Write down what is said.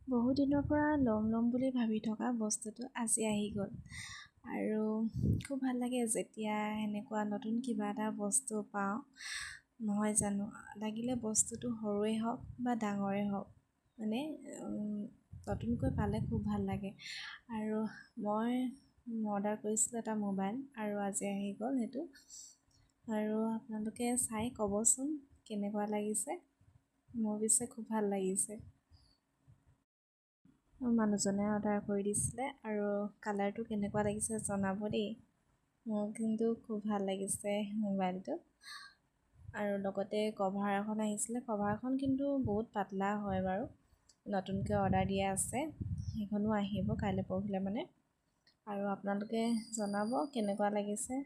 বহু দিনৰ পৰা ল'ম বুলি ভাবি থকা বস্তুটো আজি আহি গ'ল আৰু খুব ভাল লাগে যেতিয়া এনেকুৱা নতুন কিবা এটা বস্তু পাওঁ নহয় জানো। লাগিলে বস্তুটো সৰুৱে হওক বা ডাঙৰেই হওক মানে নতুনকৈ পালে খুব ভাল লাগে। আৰু মই অৰ্ডাৰ কৰিছিলোঁ এটা মোবাইল আৰু আজি আহি গ'ল সেইটো। আৰু আপোনালোকে চাই ক'বচোন কেনেকুৱা লাগিছে। মোৰ পিছে খুব ভাল লাগিছে। মোৰ মানুহজনে অৰ্ডাৰ কৰি দিছিলে আৰু কালাৰটো কেনেকুৱা লাগিছে জনাব দেই। মোৰ কিন্তু খুব ভাল লাগিছে মোবাইলটো। আৰু লগতে কভাৰ এখন আহিছিলে, কভাৰখন কিন্তু বহুত পাতলা হয় বাৰু। নতুনকৈ অৰ্ডাৰ দিয়া আছে, সেইখনো আহিব কাইলৈ পৰহিলৈ মানে। আৰু আপোনালোকে জনাব কেনেকুৱা লাগিছে।